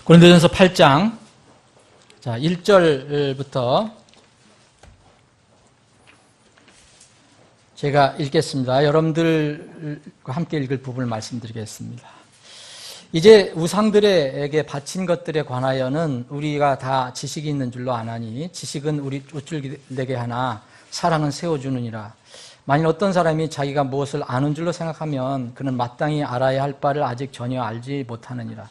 고린도전서 8장 1절부터 제가 읽겠습니다. 여러분들과 함께 읽을 부분을 말씀드리겠습니다. 이제 우상들에게 바친 것들에 관하여는 우리가 다 지식이 있는 줄로 아나니 지식은 우리 우쭐되게 하나 사랑은 세워주느니라. 만일 어떤 사람이 자기가 무엇을 아는 줄로 생각하면 그는 마땅히 알아야 할 바를 아직 전혀 알지 못하느니라.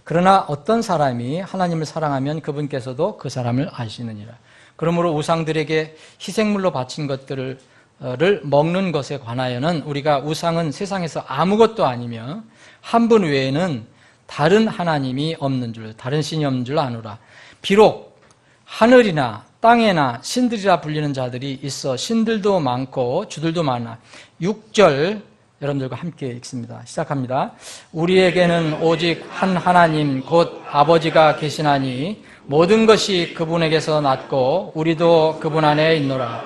그러나 어떤 사람이 하나님을 사랑하면 그분께서도 그 사람을 아시느니라. 그러므로 우상들에게 희생물로 바친 것들을 먹는 것에 관하여는 우리가 우상은 세상에서 아무것도 아니며 한 분 외에는 다른 하나님이 없는 줄, 다른 신이 없는 줄 아노라. 비록 하늘이나 땅에나 신들이라 불리는 자들이 있어 신들도 많고 주들도 많아. 6절 여러분들과 함께 읽습니다. 시작합니다. 우리에게는 오직 한 하나님 곧 아버지가 계시나니 모든 것이 그분에게서 났고 우리도 그분 안에 있노라.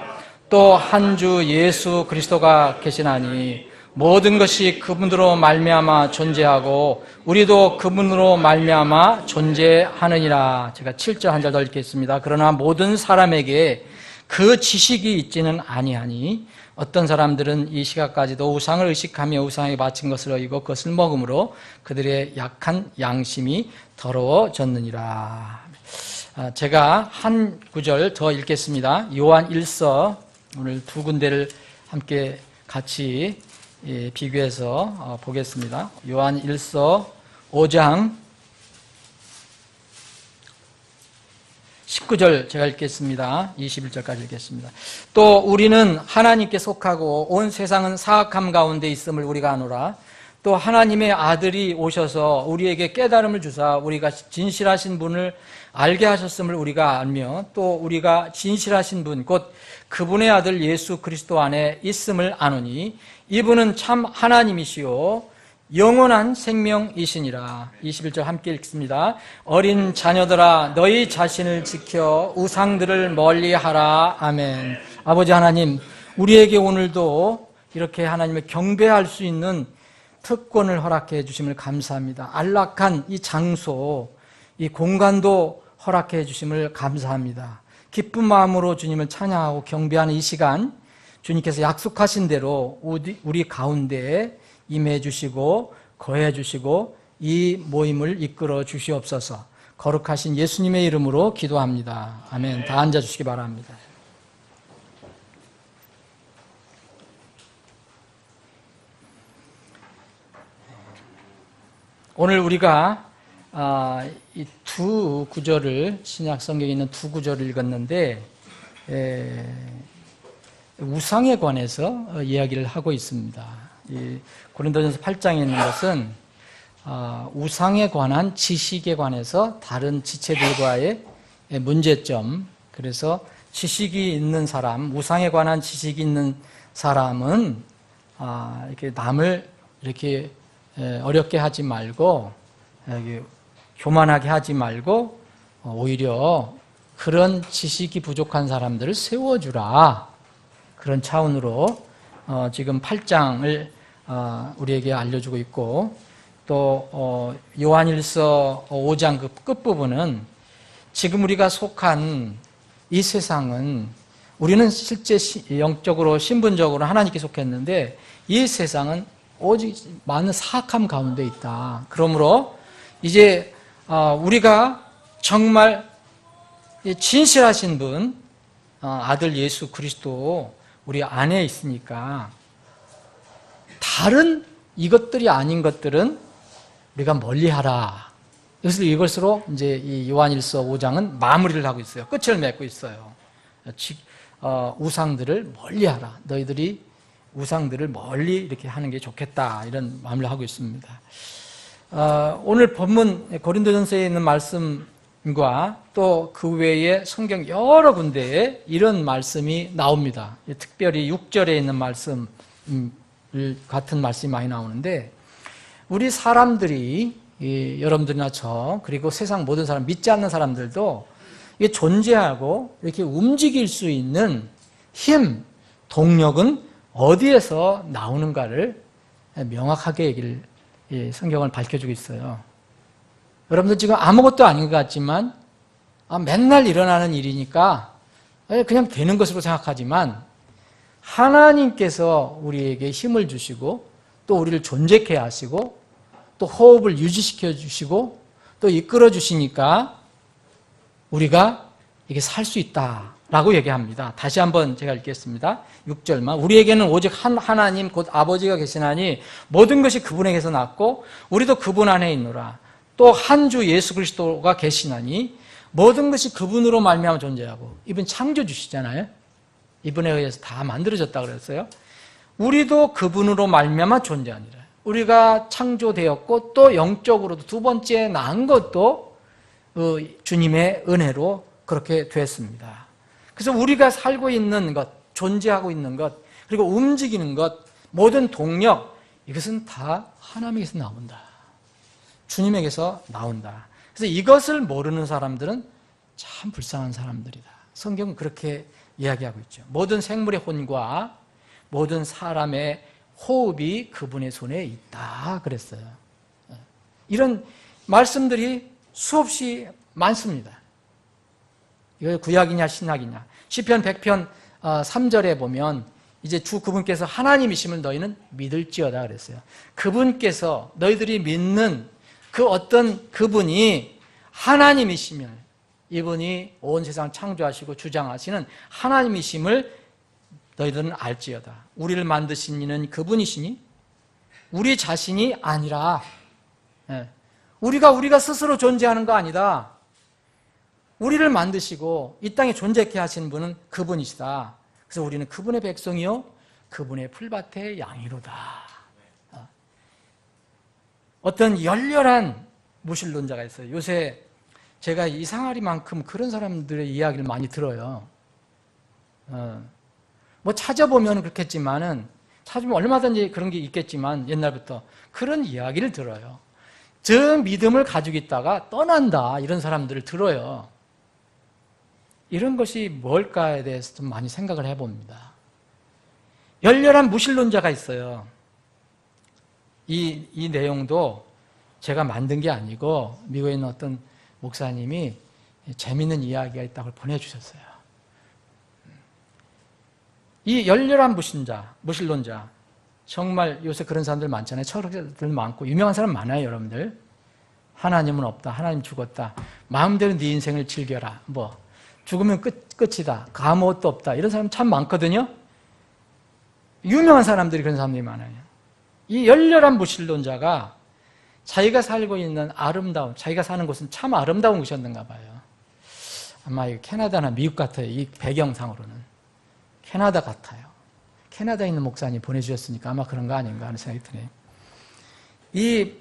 또 한 주 예수 그리스도가 계시나니 모든 것이 그분으로 말미암아 존재하고 우리도 그분으로 말미암아 존재하느니라. 제가 7절 한 절 더 읽겠습니다. 그러나 모든 사람에게 그 지식이 있지는 아니하니 어떤 사람들은 이 시각까지도 우상을 의식하며 우상에 바친 것을 어기고 그것을 먹음으로 그들의 약한 양심이 더러워졌느니라. 제가 한 구절 더 읽겠습니다. 요한 1서 오늘 두 군데를 함께 같이 비교해서 보겠습니다. 요한 1서 5장 19절 제가 읽겠습니다. 21절까지 읽겠습니다. 또 우리는 하나님께 속하고 온 세상은 사악함 가운데 있음을 우리가 아노라. 또 하나님의 아들이 오셔서 우리에게 깨달음을 주사 우리가 진실하신 분을 알게 하셨음을 우리가 알며 또 우리가 진실하신 분 곧 그분의 아들 예수 그리스도 안에 있음을 아노니 이분은 참 하나님이시요 영원한 생명이시니라. 21절 함께 읽습니다. 어린 자녀들아 너희 자신을 지켜 우상들을 멀리하라. 아멘. 아버지 하나님, 우리에게 오늘도 이렇게 하나님을 경배할 수 있는 특권을 허락해 주심을 감사합니다. 안락한 이 장소, 이 공간도 허락해 주심을 감사합니다. 기쁜 마음으로 주님을 찬양하고 경배하는 이 시간, 주님께서 약속하신 대로 우리 가운데에 임해 주시고 거해 주시고 이 모임을 이끌어 주시옵소서. 거룩하신 예수님의 이름으로 기도합니다. 아멘. 다 앉아 주시기 바랍니다. 오늘 우리가 이 두 구절을 신약 성경에 있는 두 구절을 읽었는데 우상에 관해서 이야기를 하고 있습니다. 이 고린도전서 8장에 있는 것은 우상에 관한 지식에 관해서 다른 지체들과의 문제점, 그래서 지식이 있는 사람, 우상에 관한 지식이 있는 사람은 이렇게 남을 이렇게 어렵게 하지 말고 교만하게 하지 말고 오히려 그런 지식이 부족한 사람들을 세워주라. 그런 차원으로 지금 8장을 우리에게 알려주고 있고 또 요한일서 5장 그 끝부분은 지금 우리가 속한 이 세상은 우리는 실제 영적으로 신분적으로 하나님께 속했는데 이 세상은 오직 많은 사악함 가운데 있다. 그러므로 이제 우리가 정말 진실하신 분 아들 예수 그리스도 우리 안에 있으니까 다른 이것들이 아닌 것들은 우리가 멀리하라. 이것으로 이제 이 요한일서 5장은 마무리를 하고 있어요. 끝을 맺고 있어요. 우상들을 멀리하라. 너희들이 우상들을 멀리 이렇게 하는 게 좋겠다. 이런 마음을 하고 있습니다. 오늘 본문 고린도전서에 있는 말씀과 또 그 외에 성경 여러 군데에 이런 말씀이 나옵니다. 특별히 6절에 있는 말씀 같은 말씀이 많이 나오는데 우리 사람들이 여러분들이나 저 그리고 세상 모든 사람 믿지 않는 사람들도 이게 존재하고 이렇게 움직일 수 있는 힘, 동력은 어디에서 나오는가를 명확하게 성경을 밝혀주고 있어요. 여러분들 지금 아무것도 아닌 것 같지만 맨날 일어나는 일이니까 그냥 되는 것으로 생각하지만 하나님께서 우리에게 힘을 주시고 또 우리를 존재케 하시고 또 호흡을 유지시켜 주시고 또 이끌어 주시니까 우리가 이게 살 수 있다라고 얘기합니다. 다시 한번 제가 읽겠습니다. 6절만. 우리에게는 오직 한 하나님 곧 아버지가 계시나니 모든 것이 그분에게서 났고 우리도 그분 안에 있노라. 또 한 주 예수 그리스도가 계시나니 모든 것이 그분으로 말미암아 존재하고 이분 창조주시잖아요. 이분에 의해서 다 만들어졌다고 그랬어요. 우리도 그분으로 말미암아 존재하니라. 우리가 창조되었고 또 영적으로도 두 번째 난 것도 주님의 은혜로 그렇게 됐습니다. 그래서 우리가 살고 있는 것, 존재하고 있는 것, 그리고 움직이는 것, 모든 동력, 이것은 다 하나님에게서 나온다. 주님에게서 나온다. 그래서 이것을 모르는 사람들은 참 불쌍한 사람들이다. 성경은 그렇게 이야기하고 있죠. 모든 생물의 혼과 모든 사람의 호흡이 그분의 손에 있다 그랬어요. 이런 말씀들이 수없이 많습니다. 이거 구약이냐 신약이냐. 시편 100편 3절에 보면 이제 주 그분께서 하나님이심을 너희는 믿을지어다 그랬어요. 그분께서 너희들이 믿는 그 어떤 그분이 하나님이시면 이분이 온 세상을 창조하시고 주장하시는 하나님이심을 너희들은 알지어다. 우리를 만드신 이는 그분이시니 우리 자신이 아니라 우리가 스스로 존재하는 거 아니다. 우리를 만드시고 이 땅에 존재케 하시는 분은 그분이시다. 그래서 우리는 그분의 백성이요 그분의 풀밭의 양이로다. 어떤 열렬한 무신론자가 있어요. 요새 제가 이상하리만큼 그런 사람들의 이야기를 많이 들어요. 뭐 찾아보면 그렇겠지만은 찾으면 얼마든지 그런 게 있겠지만 옛날부터 그런 이야기를 들어요. 저 믿음을 가지고 있다가 떠난다 이런 사람들을 들어요. 이런 것이 뭘까에 대해서 좀 많이 생각을 해봅니다. 열렬한 무신론자가 있어요. 이 내용도 제가 만든 게 아니고 미국에 있는 어떤 목사님이 재미있는 이야기가 있다고 보내주셨어요. 이 열렬한 무신론자 정말 요새 그런 사람들 많잖아요. 철학자들 많고 유명한 사람 많아요. 여러분들 하나님은 없다. 하나님 죽었다. 마음대로 네 인생을 즐겨라. 뭐 죽으면 끝이다. 아무것도 없다. 이런 사람 참 많거든요. 유명한 사람들이 그런 사람들이 많아요. 이 열렬한 무신론자가 자기가 살고 있는 아름다운, 자기가 사는 곳은 참 아름다운 곳이었는가 봐요. 아마 캐나다나 미국 같아요. 이 배경상으로는. 캐나다 같아요. 캐나다에 있는 목사님 보내주셨으니까 아마 그런 거 아닌가 하는 생각이 드네요. 이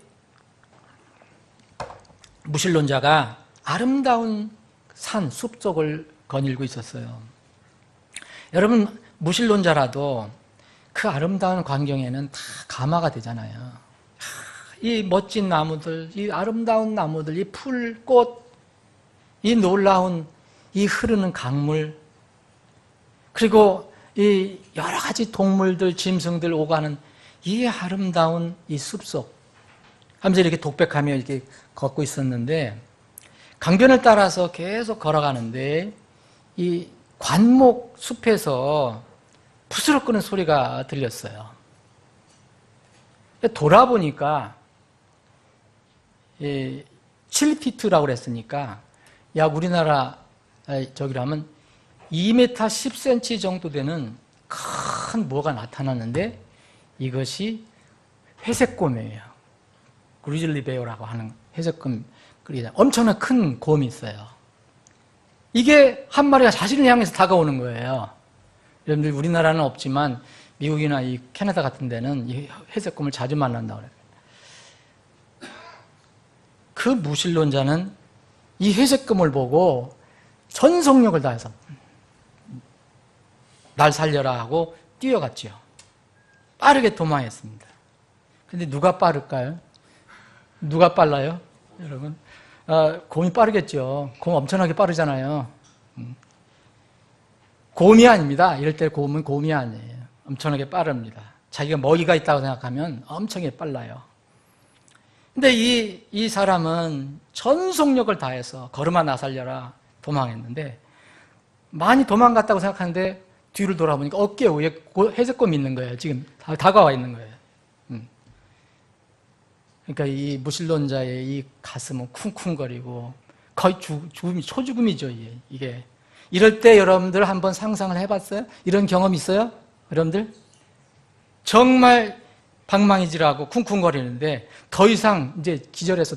무신론자가 아름다운 산, 숲속을 거닐고 있었어요. 여러분, 무신론자라도 그 아름다운 광경에는 다 감화가 되잖아요. 이 멋진 나무들, 이 아름다운 나무들, 이 풀, 꽃, 이 놀라운 이 흐르는 강물, 그리고 이 여러 가지 동물들, 짐승들 오가는 이 아름다운 이 숲속 하면서 이렇게 독백하며 이렇게 걷고 있었는데 강변을 따라서 계속 걸어가는데 이 관목 숲에서 부스럭거리는 소리가 들렸어요. 돌아보니까 7피트라고 그랬으니까 약 우리나라 저기라면 2m 10cm 정도 되는 큰 뭐가 나타났는데 이것이 회색곰이에요. 그리즐리 베어라고 하는 회색곰, 엄청난 큰 곰이 있어요. 이게 한 마리가 자신을 향해서 다가오는 거예요. 여러분들 우리나라는 없지만 미국이나 이 캐나다 같은 데는 이 회색곰을 자주 만난다고 그래요. 그 무신론자는 이 회색곰을 보고 전속력을 다해서 날 살려라 하고 뛰어갔지요. 빠르게 도망했습니다. 근데 누가 빠를까요? 누가 빨라요? 여러분, 곰이 빠르겠죠. 곰 엄청나게 빠르잖아요. 곰이 아닙니다. 이럴 때 곰은 곰이 아니에요. 엄청나게 빠릅니다. 자기가 먹이가 있다고 생각하면 엄청나게 빨라요. 근데 이 사람은 전속력을 다해서 걸음아 나 살려라 도망했는데, 많이 도망갔다고 생각하는데 뒤를 돌아보니까 어깨 위에 회색곰이 있는 거예요. 지금 다가와 있는 거예요. 그러니까 이 무신론자의 이 가슴은 쿵쿵거리고 거의 초죽음이죠. 이게. 이럴 때 여러분들 한번 상상을 해봤어요? 이런 경험 있어요? 여러분들? 정말 방망이질하고 쿵쿵거리는데 더 이상 이제 기절해서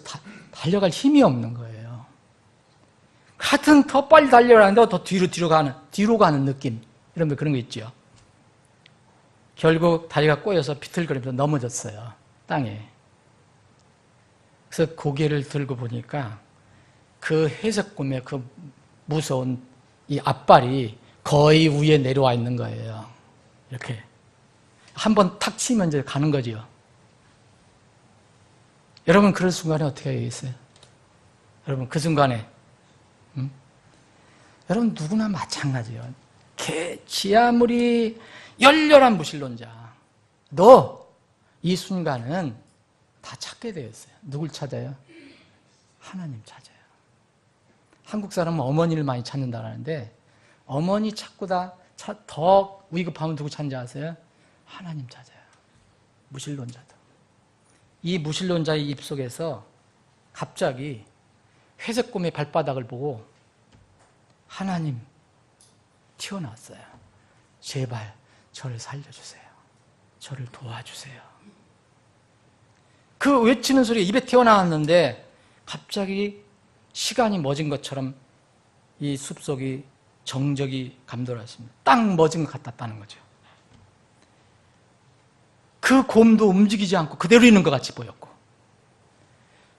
달려갈 힘이 없는 거예요. 하여튼 더 빨리 달려가는데 더 뒤로 가는 느낌. 이런 그런 거 있죠. 결국 다리가 꼬여서 비틀거리면서 넘어졌어요. 땅에. 그래서 고개를 들고 보니까 그 회색곰의 그 무서운 이 앞발이 거의 위에 내려와 있는 거예요. 이렇게. 한번 탁 치면 이제 가는 거죠. 여러분, 그럴 순간에 어떻게 하겠어요? 여러분, 그 순간에. 여러분, 누구나 마찬가지예요. 지 아무리 열렬한 무신론자, 이 순간은 다 찾게 되었어요. 누굴 찾아요? 하나님 찾아요. 한국 사람은 어머니를 많이 찾는다는데, 어머니 찾고 더 위급하면 누구 찾는지 아세요? 하나님 찾아요. 무신론자들. 이 무신론자의 입속에서 갑자기 회색곰의 발바닥을 보고 하나님 튀어나왔어요. 제발 저를 살려주세요. 저를 도와주세요. 그 외치는 소리가 입에 튀어나왔는데 갑자기 시간이 멎은 것처럼 이 숲속이 정적이 감돌았습니다. 딱 멎은 것 같았다는 거죠. 그 곰도 움직이지 않고 그대로 있는 것 같이 보였고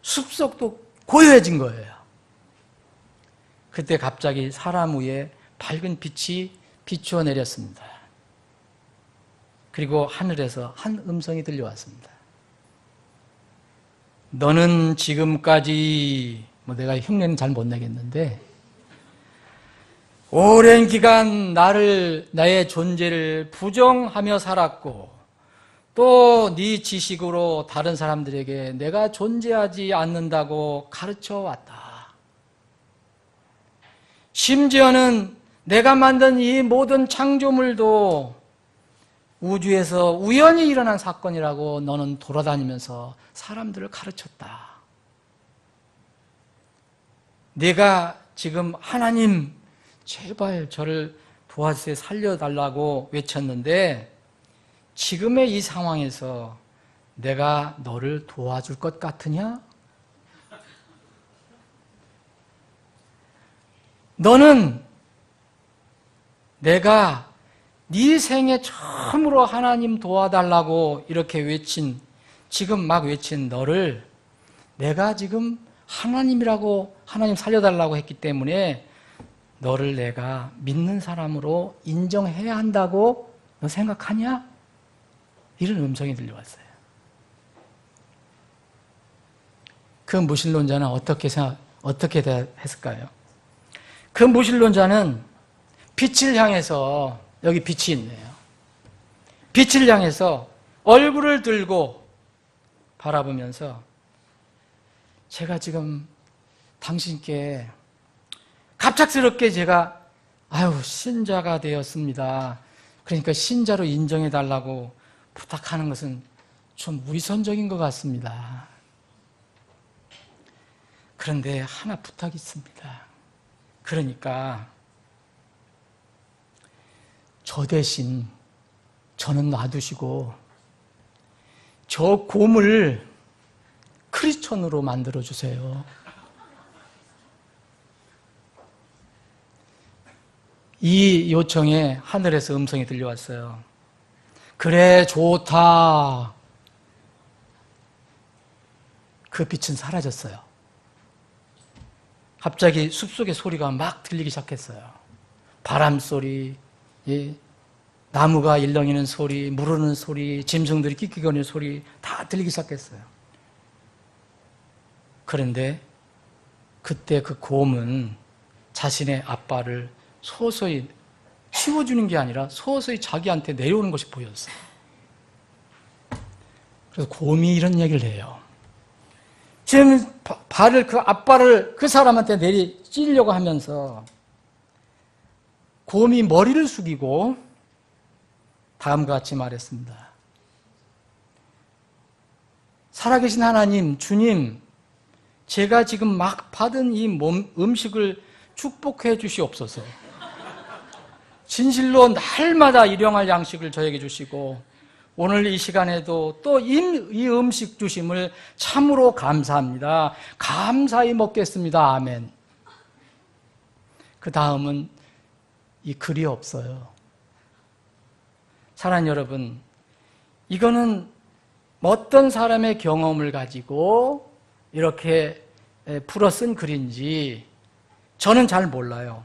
숲속도 고요해진 거예요. 그때 갑자기 사람 위에 밝은 빛이 비추어 내렸습니다. 그리고 하늘에서 한 음성이 들려왔습니다. 너는 지금까지, 내가 흉내는 잘 못 내겠는데, 오랜 기간 나의 존재를 부정하며 살았고, 또 네 지식으로 다른 사람들에게 내가 존재하지 않는다고 가르쳐 왔다. 심지어는 내가 만든 이 모든 창조물도 우주에서 우연히 일어난 사건이라고 너는 돌아다니면서 사람들을 가르쳤다. 내가 지금 하나님 제발 저를 도와주세요, 살려달라고 외쳤는데 지금의 이 상황에서 내가 너를 도와줄 것 같으냐? 너는 내가 네 생에 처음으로 하나님 도와달라고 이렇게 지금 막 외친 너를 내가 지금 하나님이라고, 하나님 살려달라고 했기 때문에 너를 내가 믿는 사람으로 인정해야 한다고 너 생각하냐? 이런 음성이 들려왔어요. 그 무신론자는 어떻게 했을까요? 그 무신론자는 빛을 향해서, 여기 빛이 있네요. 빛을 향해서 얼굴을 들고 바라보면서 제가 지금 당신께 갑작스럽게 제가 신자가 되었습니다. 그러니까 신자로 인정해달라고 부탁하는 것은 좀 위선적인 것 같습니다. 그런데 하나 부탁이 있습니다. 그러니까 저 대신 저는 놔두시고 저 곰을 크리스천으로 만들어주세요. 이 요청에 하늘에서 음성이 들려왔어요. 그래, 좋다. 그 빛은 사라졌어요. 갑자기 숲속의 소리가 막 들리기 시작했어요. 바람 소리, 나무가 일렁이는 소리, 물 흐르는 소리, 짐승들이 끽끽거리는 소리 다 들리기 시작했어요. 그런데 그때 그 곰은 자신의 앞발을 서서히 치워주는 게 아니라 서서히 자기한테 내려오는 것이 보였어요. 그래서 곰이 이런 얘기를 해요. 지금 발을 그 앞발을 그 사람한테 찌려고 하면서 곰이 머리를 숙이고 다음과 같이 말했습니다. 살아계신 하나님, 주님, 제가 지금 막 받은 이 음식을 축복해 주시옵소서. 진실로 날마다 일용할 양식을 저에게 주시고 오늘 이 시간에도 또 이 음식 주심을 참으로 감사합니다. 감사히 먹겠습니다. 아멘. 그 다음은 이 글이 없어요. 사랑하는 여러분, 이거는 어떤 사람의 경험을 가지고 이렇게 풀어 쓴 글인지 저는 잘 몰라요.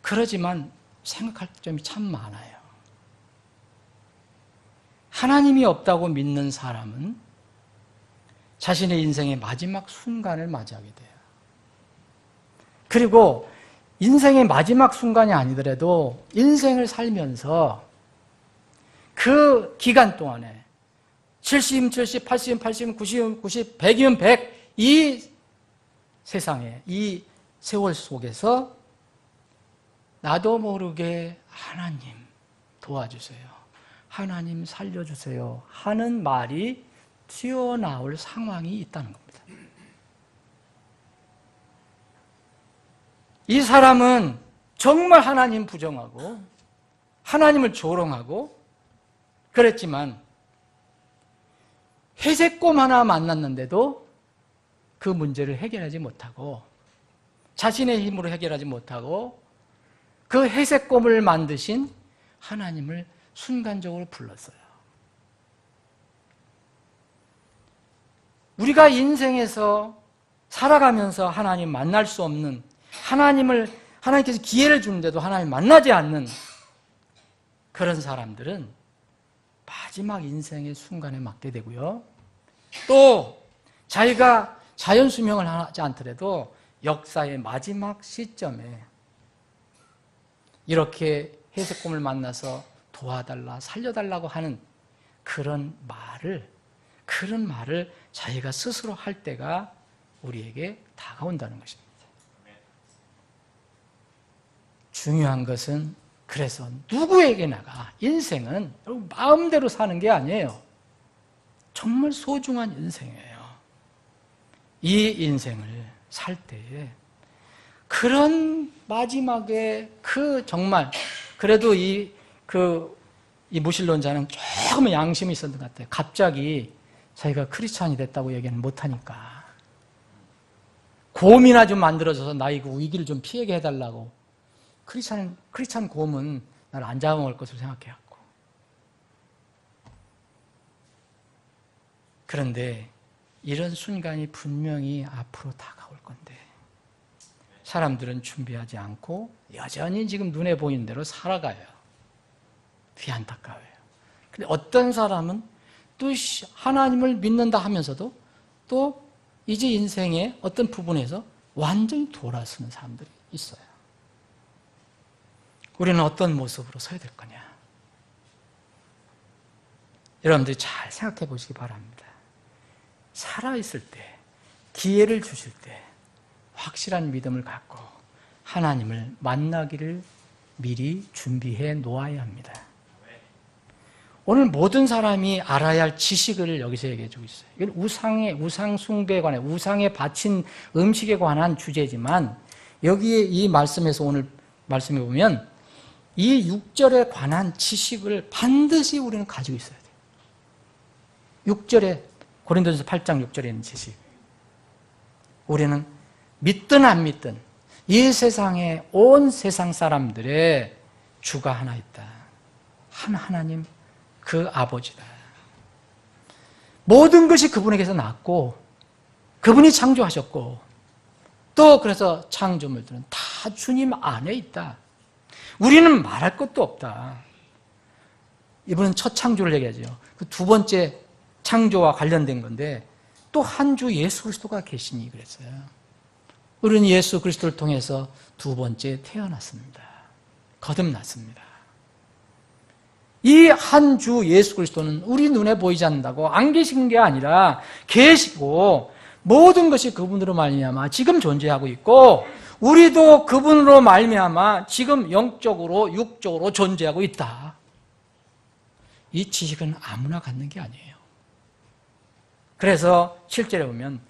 그러지만 생각할 점이 참 많아요. 하나님이 없다고 믿는 사람은 자신의 인생의 마지막 순간을 맞이하게 돼요. 그리고 인생의 마지막 순간이 아니더라도 인생을 살면서 그 기간 동안에 70, 70, 80, 80, 90, 90, 100이면 100 이 세상에 이 세월 속에서 나도 모르게 하나님 도와주세요. 하나님 살려주세요 하는 말이 튀어나올 상황이 있다는 겁니다. 이 사람은 정말 하나님 부정하고 하나님을 조롱하고 그랬지만 회색곰 하나 만났는데도 그 문제를 해결하지 못하고 자신의 힘으로 해결하지 못하고 그 회색곰을 만드신 하나님을 순간적으로 불렀어요. 우리가 인생에서 살아가면서 하나님 만날 수 없는 하나님께서 기회를 주는데도 하나님 만나지 않는 그런 사람들은 마지막 인생의 순간에 맞게 되고요. 또 자기가 자연수명을 하지 않더라도 역사의 마지막 시점에 이렇게 회색곰을 만나서 도와달라, 살려달라고 하는 그런 말을 자기가 스스로 할 때가 우리에게 다가온다는 것입니다. 중요한 것은 그래서 누구에게나가 인생은 마음대로 사는 게 아니에요. 정말 소중한 인생이에요. 이 인생을 살 때에 그런 마지막에 정말 그래도 이 무신론자는 조금 양심이 있었던 것 같아요. 갑자기 자기가 크리스찬이 됐다고 얘기는 못하니까 곰이나 좀 만들어줘서 나 이거 위기를 좀 피하게 해달라고. 크리스찬 곰은 나를 안 잡아먹을 것으로 생각해갖고. 그런데 이런 순간이 분명히 앞으로 다가올 건데 사람들은 준비하지 않고 여전히 지금 눈에 보이는 대로 살아가요. 그게 안타까워요. 근데 어떤 사람은 또 하나님을 믿는다 하면서도 또 이제 인생의 어떤 부분에서 완전히 돌아서는 사람들이 있어요. 우리는 어떤 모습으로 서야 될 거냐? 여러분들이 잘 생각해 보시기 바랍니다. 살아있을 때, 기회를 주실 때 확실한 믿음을 갖고 하나님을 만나기를 미리 준비해 놓아야 합니다. 오늘 모든 사람이 알아야 할 지식을 여기서 얘기해 주고 있어요. 이건 우상 숭배에 관해, 우상에 바친 음식에 관한 주제지만 여기에 이 말씀에서 오늘 말씀해 보면 이 6절에 관한 지식을 반드시 우리는 가지고 있어야 돼요. 6절에 고린도전서 8장 6절에 있는 지식. 우리는 믿든 안 믿든 이 세상에 온 세상 사람들의 주가 하나 있다. 하나님, 그 아버지다. 모든 것이 그분에게서 났고 그분이 창조하셨고 또 그래서 창조물들은 다 주님 안에 있다. 우리는 말할 것도 없다. 이분은 첫 창조를 얘기하죠. 그 두 번째 창조와 관련된 건데 또 한 주 예수 그리스도가 계시니 그랬어요. 우리는 예수 그리스도를 통해서 두 번째 태어났습니다. 거듭났습니다. 이 한 주 예수 그리스도는 우리 눈에 보이지 않는다고 안 계신 게 아니라 계시고 모든 것이 그분으로 말미암아 지금 존재하고 있고 우리도 그분으로 말미암아 지금 영적으로 육적으로 존재하고 있다. 이 지식은 아무나 갖는 게 아니에요. 그래서 7절에 보면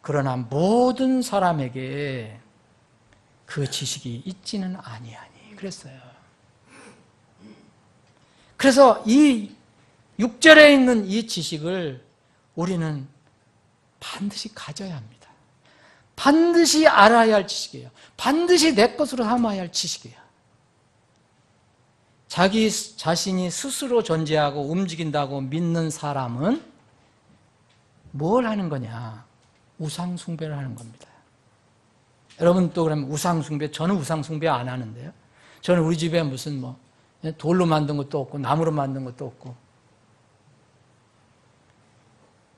그러나 모든 사람에게 그 지식이 있지는 아니하니 그랬어요. 그래서 이 6절에 있는 이 지식을 우리는 반드시 가져야 합니다. 반드시 알아야 할 지식이에요. 반드시 내 것으로 삼아야 할 지식이에요. 자기 자신이 스스로 존재하고 움직인다고 믿는 사람은 뭘 하는 거냐? 우상숭배를 하는 겁니다. 여러분 또 그러면 우상숭배, 저는 우상숭배 안 하는데요. 저는 우리 집에 무슨 뭐 돌로 만든 것도 없고 나무로 만든 것도 없고.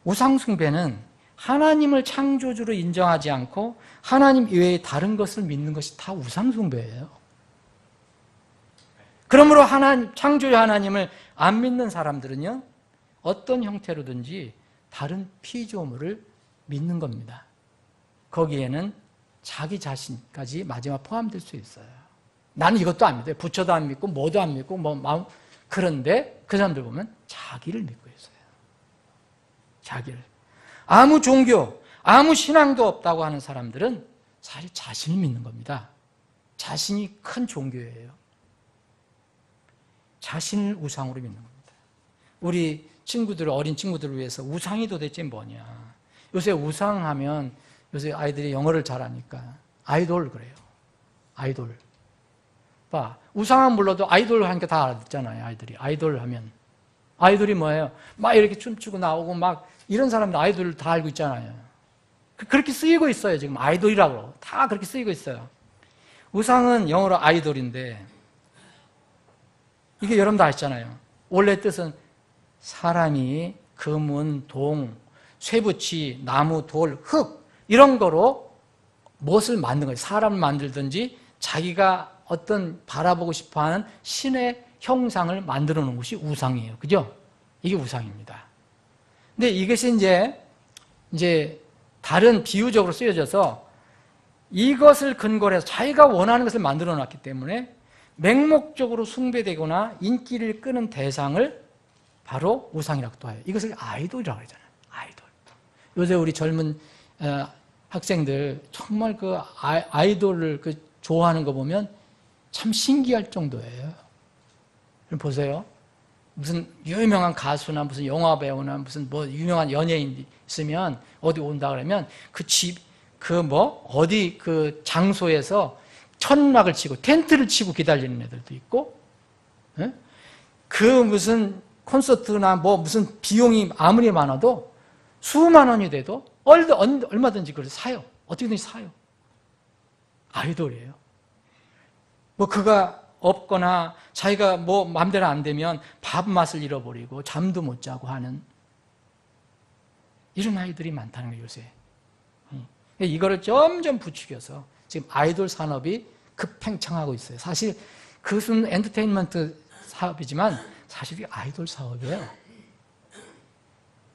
우상숭배는 하나님을 창조주로 인정하지 않고 하나님 이외의 다른 것을 믿는 것이 다 우상숭배예요. 그러므로 하나님, 창조주 하나님을 안 믿는 사람들은요, 어떤 형태로든지 다른 피조물을 믿는 겁니다. 거기에는 자기 자신까지 마지막 포함될 수 있어요. 나는 이것도 안 믿어요. 부처도 안 믿고 뭐도 안 믿고 마음. 그런데 그 사람들 보면 자기를 믿고 있어요. 자기를. 아무 종교, 아무 신앙도 없다고 하는 사람들은 사실 자신을 믿는 겁니다. 자신이 큰 종교예요. 자신을 우상으로 믿는 겁니다. 우리 친구들, 어린 친구들을 위해서 우상이 도대체 뭐냐. 요새 우상하면 요새 아이들이 영어를 잘하니까 아이돌 그래요. 아이돌. 봐, 우상은 몰라도 아이돌 하니까 다 알아듣잖아요. 아이들이. 아이돌 하면. 아이돌이 뭐예요? 막 이렇게 춤추고 나오고 막 이런 사람들 아이돌을 다 알고 있잖아요. 그렇게 쓰이고 있어요. 지금 아이돌이라고. 다 그렇게 쓰이고 있어요. 우상은 영어로 아이돌인데 이게 여러분 다 아시잖아요. 원래 뜻은 사람이 금은, 동, 쇠붙이, 나무, 돌, 흙 이런 거로 무엇을 만든 거예요. 사람을 만들든지 자기가 어떤 바라보고 싶어하는 신의 형상을 만들어 놓은 것이 우상이에요. 그죠? 이게 우상입니다. 근데 이것이 이제 다른 비유적으로 쓰여져서 이것을 근거로 해서 자기가 원하는 것을 만들어 놨기 때문에 맹목적으로 숭배되거나 인기를 끄는 대상을 바로 우상이라고 또 해요. 이것을 아이돌이라고 하잖아요. 아이돌. 요새 우리 젊은 학생들 정말 그 아이돌을 좋아하는 거 보면 참 신기할 정도예요. 보세요. 무슨 유명한 가수나 무슨 영화 배우나 무슨 뭐 유명한 연예인 있으면 어디 온다 그러면 어디 그 장소에서 천막을 치고 텐트를 치고 기다리는 애들도 있고, 예? 그 무슨 콘서트나 뭐 무슨 비용이 아무리 많아도 수만 원이 돼도 얼마든지 그걸 사요. 어떻게든지 사요. 아이돌이에요. 뭐 그가 없거나 자기가 뭐 마음대로 안 되면 밥맛을 잃어버리고 잠도 못 자고 하는 이런 아이들이 많다는 거예요, 요새. 이거를 점점 부추겨서 지금 아이돌 산업이 급팽창하고 있어요. 사실 그것은 엔터테인먼트 사업이지만 사실 이게 아이돌 사업이에요.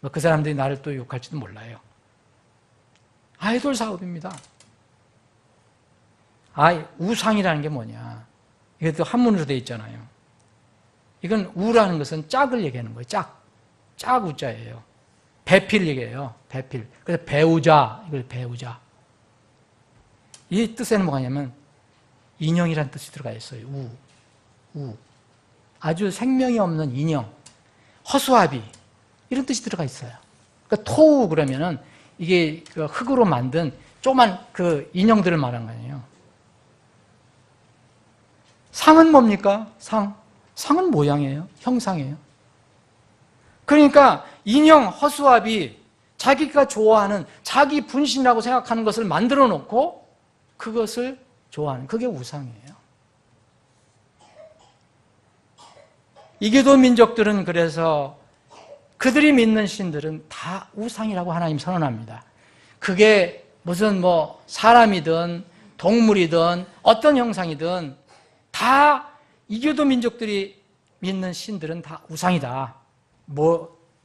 뭐 그 사람들이 나를 또 욕할지도 몰라요. 아이돌 사업입니다. 우상이라는 게 뭐냐. 이게 또 한문으로 되어 있잖아요. 이건 우라는 것은 짝을 얘기하는 거예요. 짝 우자예요. 배필 얘기해요. 배필. 그래서 배우자, 이걸 배우자. 이 뜻에는 뭐냐면 인형이라는 뜻이 들어가 있어요. 우. 아주 생명이 없는 인형. 허수아비. 이런 뜻이 들어가 있어요. 그러니까 토우 그러면은 이게 그 흙으로 만든 조그만 그 인형들을 말하는 거예요. 상은 뭡니까? 상은 모양이에요. 형상이에요. 그러니까 인형, 허수아비, 자기가 좋아하는 자기 분신이라고 생각하는 것을 만들어 놓고 그것을 좋아하는 그게 우상이에요. 이교도 민족들은 그래서 그들이 믿는 신들은 다 우상이라고 하나님 선언합니다. 그게 무슨 뭐 사람이든 동물이든 어떤 형상이든 다 이교도 민족들이 믿는 신들은 다 우상이다.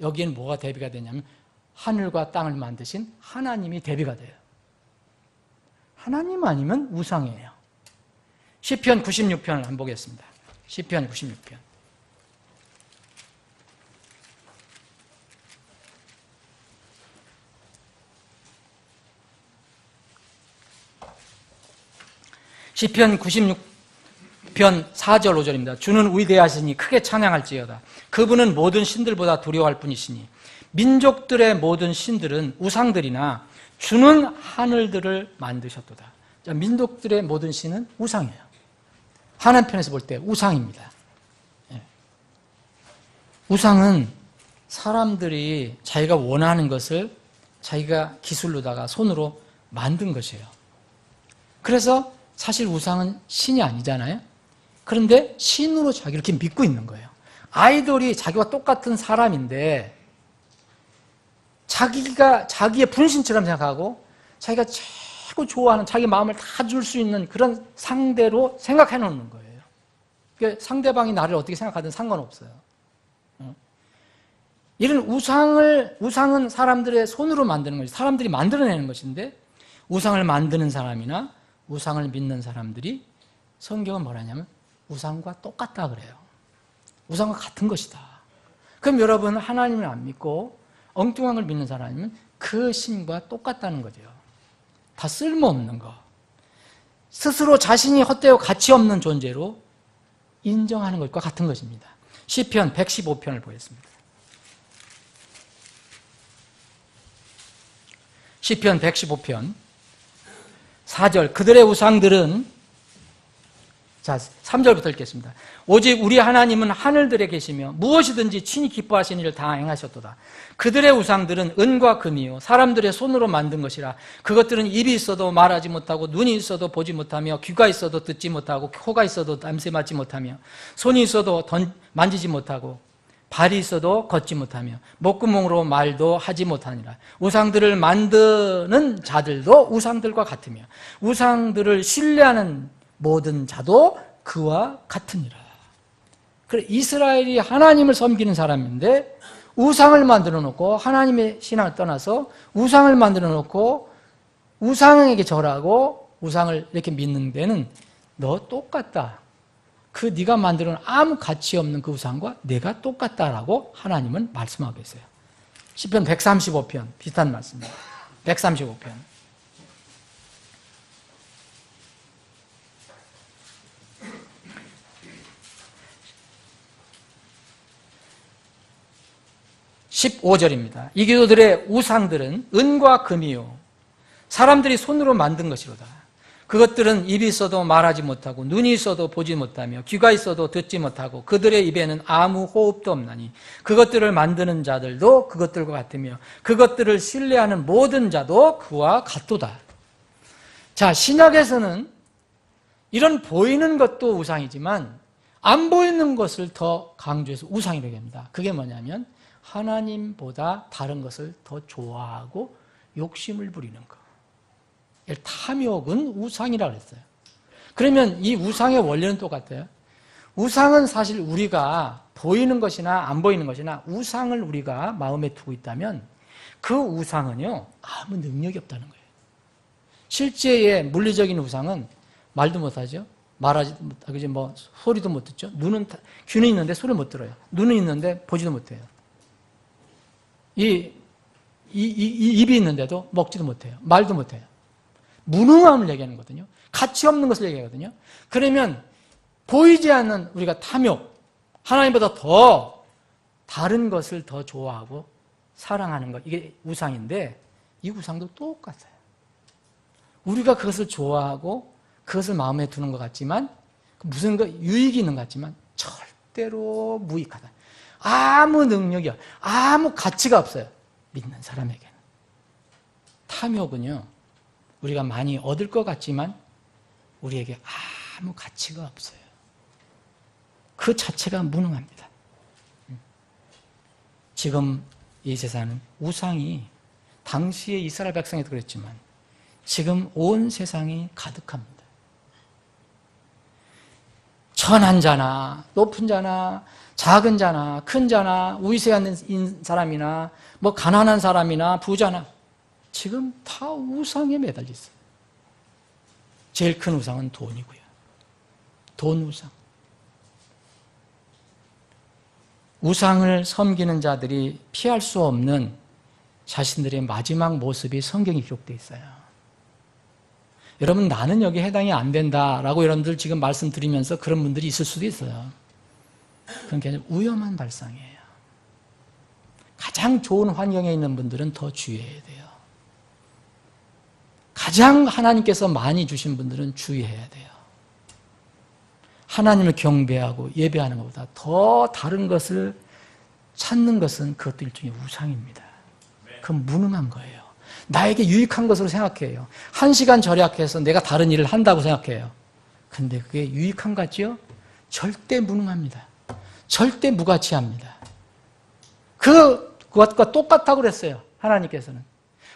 여기엔 뭐가 대비가 되냐면 하늘과 땅을 만드신 하나님이 대비가 돼요. 하나님 아니면 우상이에요. 시편 96편을 한번 보겠습니다. 시편 96편. 시편 96편 4절 5절입니다. 주는 위대하시니 크게 찬양할지어다. 그분은 모든 신들보다 두려워할 뿐이시니 민족들의 모든 신들은 우상들이나 주는 하늘들을 만드셨도다. 자, 민족들의 모든 신은 우상이에요. 하나님 편에서 볼 때 우상입니다. 예. 우상은 사람들이 자기가 원하는 것을 자기가 기술로다가 손으로 만든 것이에요. 그래서 사실 우상은 신이 아니잖아요. 그런데 신으로 자기를 이렇게 믿고 있는 거예요. 아이돌이 자기와 똑같은 사람인데 자기가 자기의 분신처럼 생각하고 자기가 최고 좋아하는 자기 마음을 다 줄 수 있는 그런 상대로 생각해 놓는 거예요. 그러니까 상대방이 나를 어떻게 생각하든 상관없어요. 이런 우상은 사람들의 손으로 만드는 것이 사람들이 만들어내는 것인데 우상을 만드는 사람이나 우상을 믿는 사람들이 성경은 뭐라 하냐면 우상과 똑같다 그래요. 우상과 같은 것이다. 그럼 여러분 하나님을 안 믿고 엉뚱한 걸 믿는 사람이면 그 신과 똑같다는 거죠. 다 쓸모없는 거. 스스로 자신이 헛되고 가치 없는 존재로 인정하는 것과 같은 것입니다. 시편 115편을 보겠습니다. 시편 115편 4절 그들의 우상들은 자 3절부터 읽겠습니다. 오직 우리 하나님은 하늘들에 계시며 무엇이든지 친히 기뻐하시는 일을 다 행하셨도다. 그들의 우상들은 은과 금이요 사람들의 손으로 만든 것이라. 그것들은 입이 있어도 말하지 못하고 눈이 있어도 보지 못하며 귀가 있어도 듣지 못하고 코가 있어도 냄새 맡지 못하며 손이 있어도 만지지 못하고 발이 있어도 걷지 못하며 목구멍으로 말도 하지 못하니라. 우상들을 만드는 자들도 우상들과 같으며 우상들을 신뢰하는 모든 자도 그와 같으니라. 그래 이스라엘이 하나님을 섬기는 사람인데 우상을 만들어 놓고 하나님의 신앙을 떠나서 우상을 만들어 놓고 우상에게 절하고 우상을 이렇게 믿는 데는 너 똑같다. 그 네가 만들어 놓은 아무 가치 없는 그 우상과 내가 똑같다라고 하나님은 말씀하고 계세요. 시편 135편 비슷한 말씀입니다. 135편 15절입니다. 이 교도들의 우상들은 은과 금이요 사람들이 손으로 만든 것이로다. 그것들은 입이 있어도 말하지 못하고 눈이 있어도 보지 못하며 귀가 있어도 듣지 못하고 그들의 입에는 아무 호흡도 없나니 그것들을 만드는 자들도 그것들과 같으며 그것들을 신뢰하는 모든 자도 그와 같도다. 자, 신약에서는 이런 보이는 것도 우상이지만 안 보이는 것을 더 강조해서 우상이라고 합니다. 그게 뭐냐면 하나님보다 다른 것을 더 좋아하고 욕심을 부리는 것. 탐욕은 우상이라고 했어요. 그러면 이 우상의 원리는 똑같아요. 우상은 사실 우리가 보이는 것이나 안 보이는 것이나 우상을 우리가 마음에 두고 있다면 그 우상은요 아무 능력이 없다는 거예요. 실제의 물리적인 우상은 말도 못하죠. 말하지 못하고 뭐 소리도 못 듣죠. 귀는 있는데 소리를 못 들어요. 눈은 있는데 보지도 못해요. 입이 있는데도 먹지도 못해요. 말도 못해요. 무능함을 얘기하는 거거든요. 가치 없는 것을 얘기하거든요. 그러면 보이지 않는 우리가 탐욕, 하나님보다 더 다른 것을 더 좋아하고 사랑하는 것, 이게 우상인데 이 우상도 똑같아요. 우리가 그것을 좋아하고 그것을 마음에 두는 것 같지만 무슨 유익이 있는 것 같지만 절대로 무익하다. 아무 능력이 아무 가치가 없어요. 믿는 사람에게는. 탐욕은요 우리가 많이 얻을 것 같지만 우리에게 아무 가치가 없어요. 그 자체가 무능합니다. 지금 이 세상은 우상이 당시에 이스라엘 백성에도 그랬지만 지금 온 세상이 가득합니다. 선한 자나 높은 자나 작은 자나 큰 자나 위세한 사람이나 뭐 가난한 사람이나 부자나 지금 다 우상에 매달려 있어요. 제일 큰 우상은 돈이고요. 돈 우상. 우상을 섬기는 자들이 피할 수 없는 자신들의 마지막 모습이 성경에 기록되어 있어요. 여러분, 나는 여기에 해당이 안 된다라고 여러분들 지금 말씀드리면서 그런 분들이 있을 수도 있어요. 그건 굉장히 위험한 발상이에요. 가장 좋은 환경에 있는 분들은 더 주의해야 돼요. 가장 하나님께서 많이 주신 분들은 주의해야 돼요. 하나님을 경배하고 예배하는 것보다 더 다른 것을 찾는 것은 그것도 일종의 우상입니다. 그건 무능한 거예요. 나에게 유익한 것으로 생각해요. 1시간 절약해서 내가 다른 일을 한다고 생각해요. 근데 그게 유익한 것 같죠? 절대 무능합니다. 절대 무가치합니다. 그것과 똑같다고 그랬어요. 하나님께서는.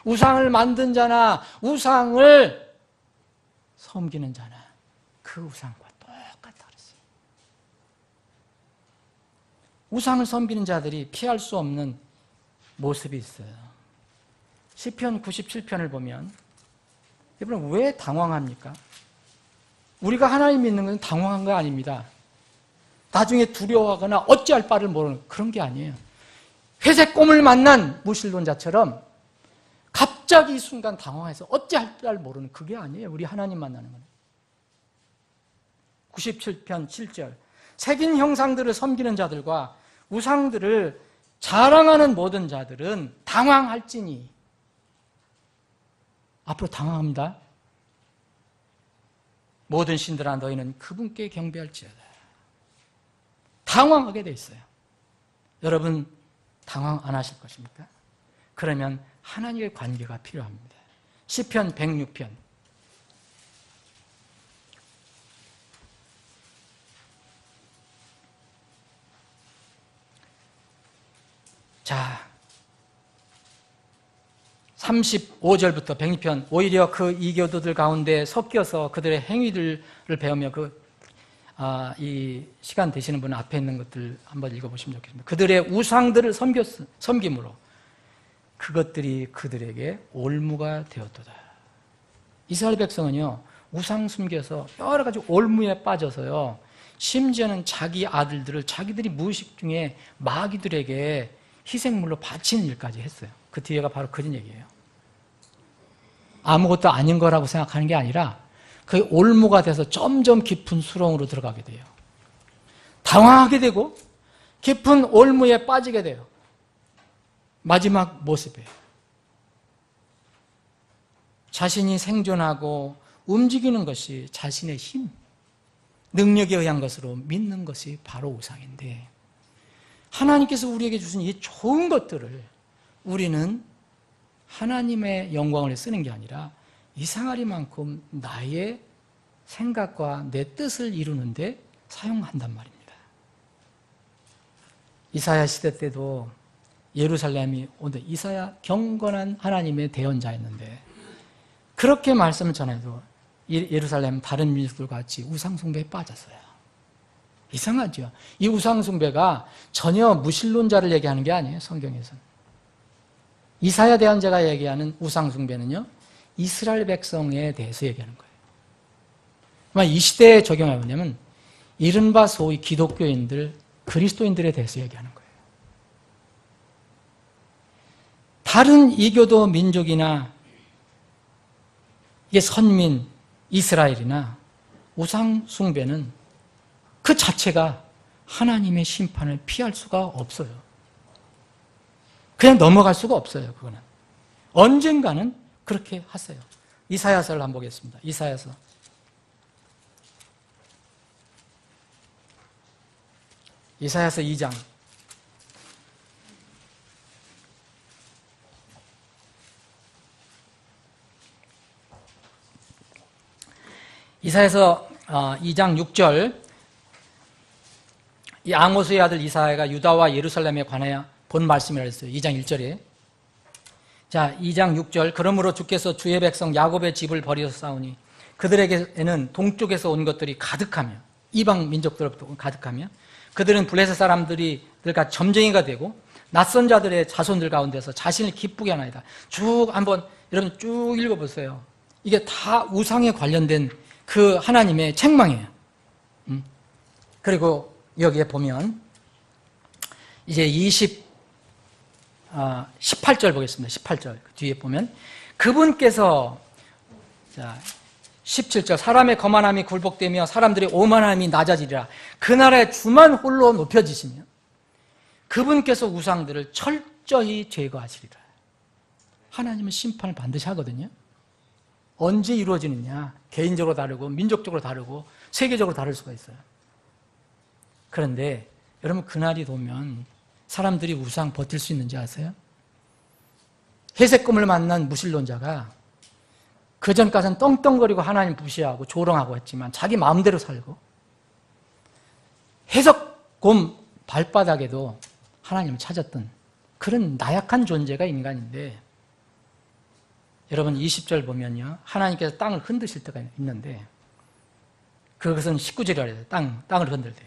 우상을 만든 자나 우상을 섬기는 자나 그 우상과 똑같다 그랬어요. 우상을 섬기는 자들이 피할 수 없는 모습이 있어요. 시편 97편을 보면 여러분 왜 당황합니까? 우리가 하나님 믿는 건 당황한 거 아닙니다. 나중에 두려워하거나 어찌할 바를 모르는 그런 게 아니에요. 회색 곰을 만난 무신론자처럼 갑자기 이 순간 당황해서 어찌할 바를 모르는 그게 아니에요. 우리 하나님 만나는 건. 97편 7절 새긴 형상들을 섬기는 자들과 우상들을 자랑하는 모든 자들은 당황할지니 앞으로 당황합니다. 모든 신들아 너희는 그분께 경배할지어다. 당황하게 돼 있어요. 여러분 당황 안 하실 것입니까? 그러면 하나님의 관계가 필요합니다. 시편 106편 자 35절부터 106편 오히려 그 이교도들 가운데 섞여서 그들의 행위들을 배우며 이 시간 되시는 분은 앞에 있는 것들 한번 읽어보시면 좋겠습니다. 그들의 우상들을 섬김으로 그것들이 그들에게 올무가 되었도다. 이스라엘 백성은요 우상 숨겨서 여러 가지 올무에 빠져서요 심지어는 자기 아들들을 자기들이 무의식 중에 마귀들에게 희생물로 바치는 일까지 했어요. 그 뒤에가 바로 그런 얘기예요. 아무것도 아닌 거라고 생각하는 게 아니라 그게 올무가 돼서 점점 깊은 수렁으로 들어가게 돼요. 당황하게 되고 깊은 올무에 빠지게 돼요. 마지막 모습이에요. 자신이 생존하고 움직이는 것이 자신의 힘, 능력에 의한 것으로 믿는 것이 바로 우상인데 하나님께서 우리에게 주신 이 좋은 것들을 우리는 하나님의 영광을 쓰는 게 아니라 이상하리만큼 나의 생각과 내 뜻을 이루는데 사용한단 말입니다. 이사야 시대 때도 예루살렘이 오늘 이사야 경건한 하나님의 대언자였는데 그렇게 말씀을 전해도 예루살렘은 다른 민족들과 같이 우상숭배에 빠졌어요. 이상하죠. 이 우상숭배가 전혀 무신론자를 얘기하는 게 아니에요. 성경에서는. 이사야 대언자가 얘기하는 우상숭배는요 이스라엘 백성에 대해서 얘기하는 거예요. 이 시대에 적용해 보냐면 이른바 소위 기독교인들, 그리스도인들에 대해서 얘기하는 거예요. 다른 이교도 민족이나 이게 선민, 이스라엘이나 우상숭배는 그 자체가 하나님의 심판을 피할 수가 없어요. 그냥 넘어갈 수가 없어요. 그거는 언젠가는 그렇게 하세요. 이사야서를 한번 보겠습니다. 이사야서 2장 이사야서 2장 6절 이 아모스의 아들 이사야가 유다와 예루살렘에 관하여 본 말씀이라 했어요. 2장 1절에 자 2장 6절 그러므로 주께서 주의 백성 야곱의 집을 버리어 싸우니 그들에게는 동쪽에서 온 것들이 가득하며 이방 민족들로부터 가득하며 그들은 블레셋 사람들과 점쟁이가 되고 낯선 자들의 자손들 가운데서 자신을 기쁘게 하나이다. 쭉 한번 여러분 쭉 읽어보세요. 이게 다 우상에 관련된 그 하나님의 책망이에요. 그리고 여기에 보면 이제 18절 보겠습니다. 18절 뒤에 보면 그분께서 17절 사람의 거만함이 굴복되며 사람들의 오만함이 낮아지리라. 그 나라의 주만 홀로 높여지시며 그분께서 우상들을 철저히 제거하시리라. 하나님은 심판을 반드시 하거든요. 언제 이루어지느냐? 개인적으로 다르고 민족적으로 다르고 세계적으로 다를 수가 있어요. 그런데 여러분 그날이 오면 사람들이 우상 버틸 수 있는지 아세요? 회색금을 만난 무신론자가 그전까지는 떵떵거리고 하나님 무시하고 조롱하고 했지만 자기 마음대로 살고 해석곰 발바닥에도 하나님을 찾았던 그런 나약한 존재가 인간인데 여러분 20절 보면요. 하나님께서 땅을 흔드실 때가 있는데 그것은 19절이라 해요. 땅을 흔들 때.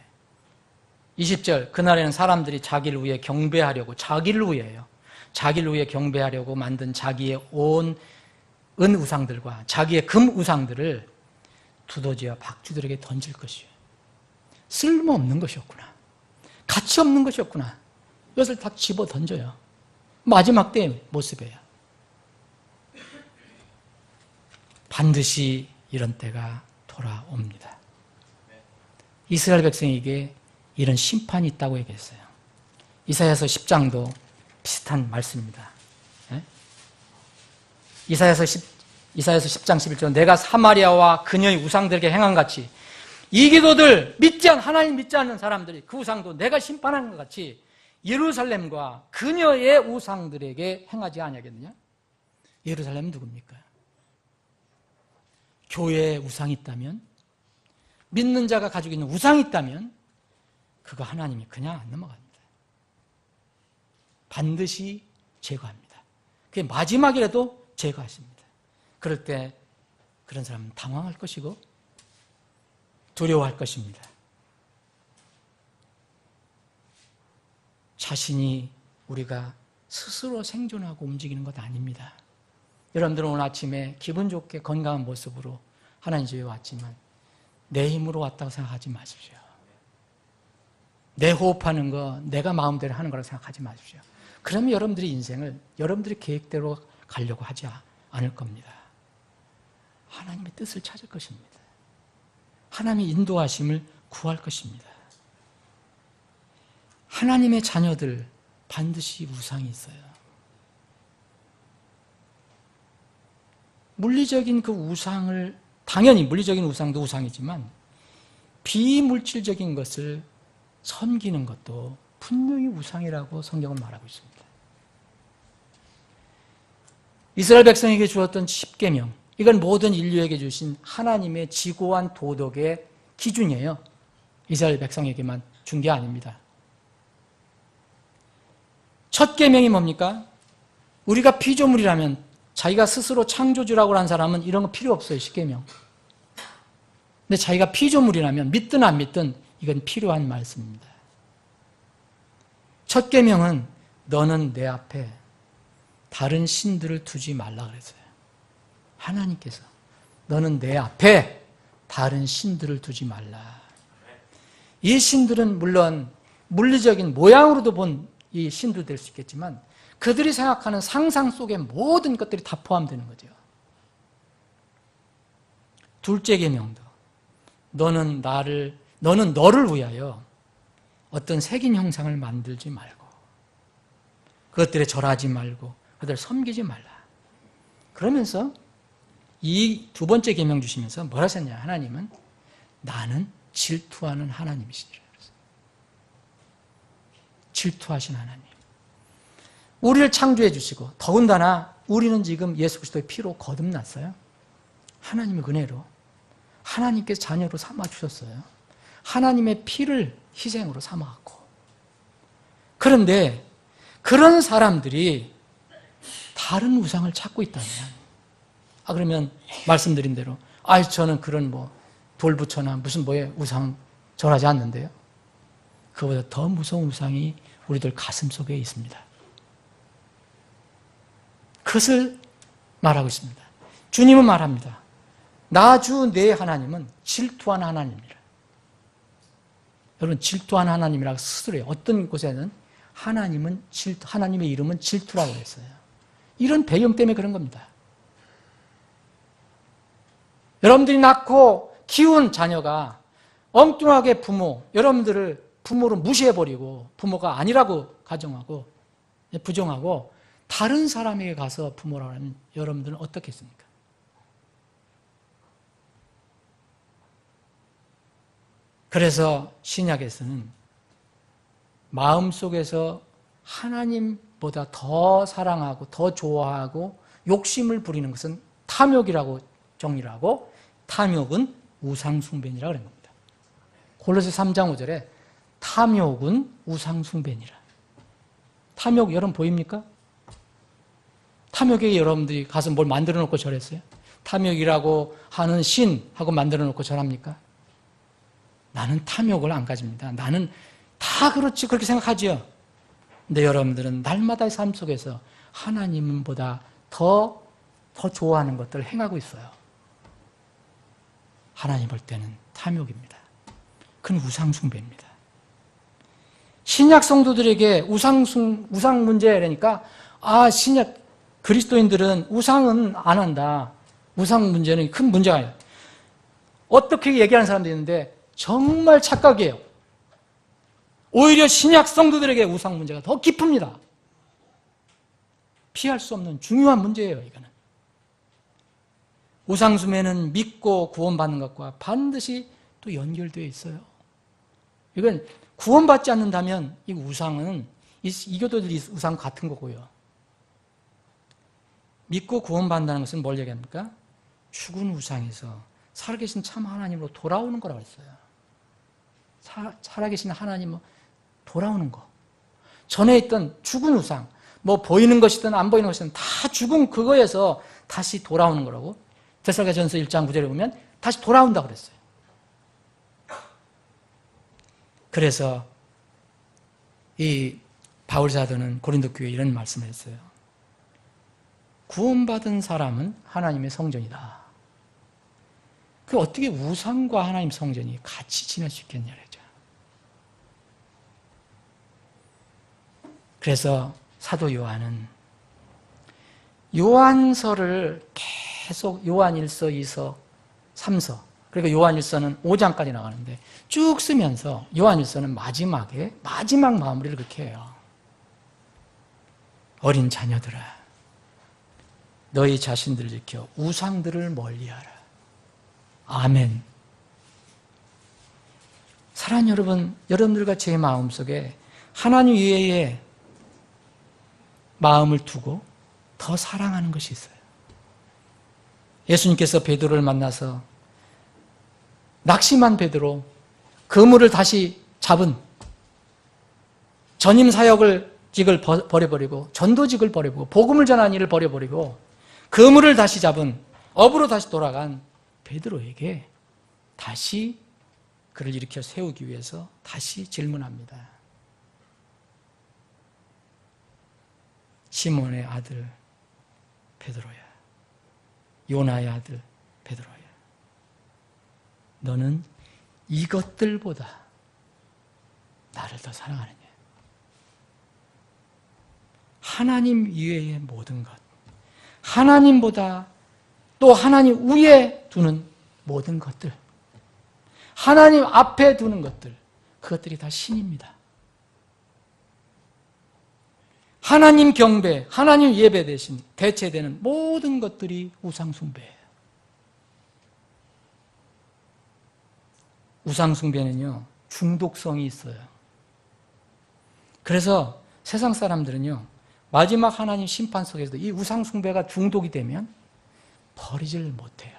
20절 그날에는 사람들이 자기를 위해 경배하려고 자기를 위해요. 자기를 위해 경배하려고 만든 자기의 온 은 우상들과 자기의 금 우상들을 두더지와 박쥐들에게 던질 것이에요. 쓸모없는 것이었구나. 가치 없는 것이었구나. 이것을 다 집어 던져요. 마지막 때의 모습이에요. 반드시 이런 때가 돌아옵니다. 이스라엘 백성에게 이런 심판이 있다고 얘기했어요. 이사야서 10장도 비슷한 말씀입니다. 이사야서 10장 11절 내가 사마리아와 그녀의 우상들에게 행한 같이 이 기도들 하나님 믿지 않는 사람들이 그 우상도 내가 심판하는 것 같이 예루살렘과 그녀의 우상들에게 행하지 아니하겠느냐? 예루살렘은 누굽니까? 교회에 우상이 있다면 믿는 자가 가지고 있는 우상이 있다면 그거 하나님이 그냥 안 넘어갑니다. 반드시 제거합니다. 그게 마지막이라도 제거하십니다. 그럴 때 그런 사람은 당황할 것이고 두려워할 것입니다. 자신이 우리가 스스로 생존하고 움직이는 것 아닙니다. 여러분들은 오늘 아침에 기분 좋게 건강한 모습으로 하나님 집에 왔지만 내 힘으로 왔다고 생각하지 마십시오. 내 호흡하는 거 내가 마음대로 하는 거라고 생각하지 마십시오. 그러면 여러분들의 인생을 여러분들의 계획대로 가려고 하지 않을 겁니다. 하나님의 뜻을 찾을 것입니다. 하나님의 인도하심을 구할 것입니다. 하나님의 자녀들 반드시 우상이 있어요. 물리적인 그 우상을 당연히 물리적인 우상도 우상이지만 비물질적인 것을 섬기는 것도 분명히 우상이라고 성경은 말하고 있습니다. 이스라엘 백성에게 주었던 10계명, 이건 모든 인류에게 주신 하나님의 지고한 도덕의 기준이에요. 이스라엘 백성에게만 준 게 아닙니다. 첫 계명이 뭡니까? 우리가 피조물이라면 자기가 스스로 창조주라고 하는 사람은 이런 거 필요 없어요. 10계명. 근데 자기가 피조물이라면 믿든 안 믿든 이건 필요한 말씀입니다. 첫 계명은 너는 내 앞에 다른 신들을 두지 말라 그랬어요. 하나님께서 너는 내 앞에 다른 신들을 두지 말라. 이 신들은 물론 물리적인 모양으로도 본 이 신도 될 수 있겠지만 그들이 생각하는 상상 속의 모든 것들이 다 포함되는 거죠. 둘째 계명도 너는 너를 위하여 어떤 색인 형상을 만들지 말고 그것들에 절하지 말고 그들을 섬기지 말라. 그러면서 이 두 번째 계명 주시면서 뭐라 하셨냐? 하나님은 나는 질투하는 하나님이시니라. 질투하신 하나님. 우리를 창조해 주시고 더군다나 우리는 지금 예수 그리스도의 피로 거듭났어요. 하나님의 은혜로 하나님께서 자녀로 삼아주셨어요. 하나님의 피를 희생으로 삼아갖고. 그런데 그런 사람들이 다른 우상을 찾고 있다면 그러면 말씀드린 대로 저는 그런 돌부처나 무슨 우상 절하지 않는데요. 그보다 더 무서운 우상이 우리들 가슴 속에 있습니다. 그것을 말하고 있습니다. 주님은 말합니다. 나 주 내 하나님은 질투한 하나님이라. 여러분, 질투한 하나님이라고 스스로 해요. 어떤 곳에는 하나님의 이름은 질투라고 했어요. 이런 배경 때문에 그런 겁니다. 여러분들이 낳고 키운 자녀가 엉뚱하게 여러분들을 부모로 무시해버리고 부모가 아니라고 가정하고 부정하고 다른 사람에게 가서 부모라고 하면 여러분들은 어떻겠습니까? 그래서 신약에서는 마음속에서 하나님보다 더 사랑하고 더 좋아하고 욕심을 부리는 것은 탐욕이라고 정리를 하고, 탐욕은 우상숭배니라 그런 겁니다. 골로새 3장 5절에 탐욕은 우상숭배니라. 탐욕 여러분 보입니까? 탐욕에 여러분들이 가서 뭘 만들어 놓고 절했어요? 탐욕이라고 하는 신하고 만들어 놓고 절합니까? 나는 탐욕을 안 가집니다. 나는 다 그렇지 그렇게 생각하지요. 근데 여러분들은 날마다의 삶 속에서 하나님보다 더 좋아하는 것들을 행하고 있어요. 하나님 볼 때는 탐욕입니다. 그건 우상숭배입니다. 신약 성도들에게 우상 문제라니까, 신약 그리스도인들은 우상은 안 한다. 우상 문제는 큰 문제가 아니에요. 어떻게 얘기하는 사람도 있는데 정말 착각이에요. 오히려 신약 성도들에게 우상 문제가 더 깊습니다. 피할 수 없는 중요한 문제예요, 이거는. 우상숭배는 믿고 구원받는 것과 반드시 또 연결되어 있어요. 이건 구원받지 않는다면 이 우상은 이 교도들이 우상 같은 거고요. 믿고 구원받는다는 것은 뭘 얘기합니까? 죽은 우상에서 살아계신 참 하나님으로 돌아오는 거라고 했어요. 살아계신 하나님으로 돌아오는 거. 전에 있던 죽은 우상, 뭐 보이는 것이든 안 보이는 것이든 다 죽은 그거에서 다시 돌아오는 거라고. 데살로니가전서 1장 9절에 보면 다시 돌아온다고 그랬어요. 그래서 이 바울 사도는 고린도 교회에 이런 말씀을 했어요. 구원받은 사람은 하나님의 성전이다. 그 어떻게 우상과 하나님 성전이 같이 지낼 수 있겠냐 그랬죠. 그래서 사도 요한은 요한서를 계속 요한 1서, 2서, 3서, 그리고 요한 1서는 5장까지 나가는데 쭉 쓰면서 요한 1서는 마지막에 마지막 마무리를 그렇게 해요. 어린 자녀들아, 너희 자신들을 지켜 우상들을 멀리하라. 아멘. 사랑하는 여러분, 여러분들과 제 마음속에 하나님 외에 마음을 두고 더 사랑하는 것이 있어요. 예수님께서 베드로를 만나서 낙심한 베드로, 그물을 다시 잡은 전임 사역직을 버려버리고 전도직을 버려버리고 복음을 전하는 일을 버려버리고 그물을 다시 잡은 업으로 다시 돌아간 베드로에게 다시 그를 일으켜 세우기 위해서 다시 질문합니다. 시몬의 아들 베드로야, 요나의 아들 베드로야, 너는 이것들보다 나를 더 사랑하느냐? 하나님 이외의 모든 것, 하나님보다 또 하나님 위에 두는 모든 것들, 하나님 앞에 두는 것들, 그것들이 다 신입니다. 하나님 경배, 하나님 예배 대신 대체되는 모든 것들이 우상숭배예요. 우상숭배는요, 중독성이 있어요. 그래서 세상 사람들은요, 마지막 하나님 심판 속에서도 이 우상숭배가 중독이 되면 버리질 못해요.